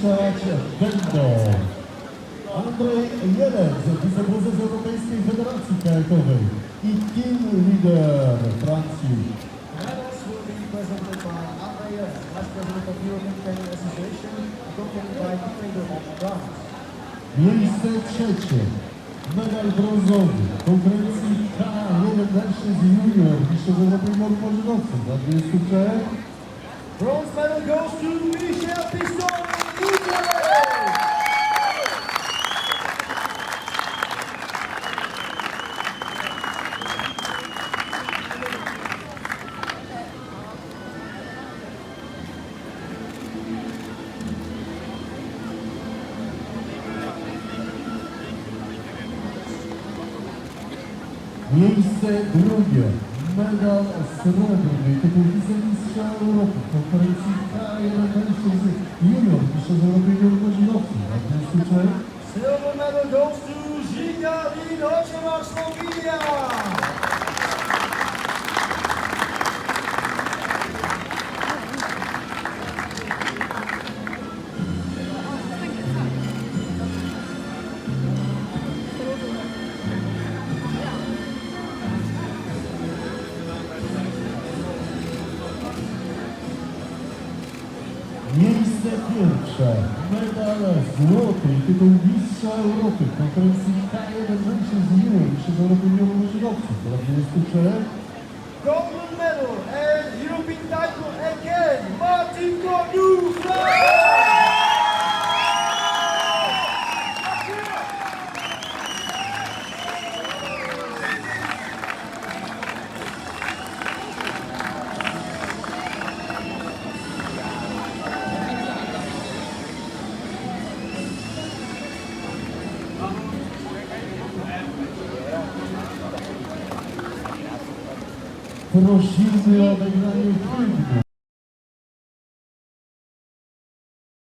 zaliczać będą Andrzej Jelec, wiceprezes Europejskiej Federacji Kajakowej i team leader Francji. Medals will be presented by Andrzej Jelec, Vice President of European Kayak Association, accompanied by team leader of France. Miejsce trzecie. Medal brązowy w konkurencji K1 mężczyzn junior mistrzostw Europy i Morzynowców dla 23. Bronze medal goes to Michel Piston, Italy! Miejsce drugie. Medal srebrny, tytuł wicemistrza Europy w konkurencji K1 mężczyzn junior mistrzostw Europy i Morzynowców dla 23. Silver medal goes to Žiga Vidočeva, Slovenia! Miejsce pierwsze. Medal złoty i tytuł mistrza Europy w konkurencji K1 mężczyzn junior mistrzostw Europy i Morzynowców dla 23. Golden medal and European title again, Martin Cornu, France! Prosimy o odegranie hymnu.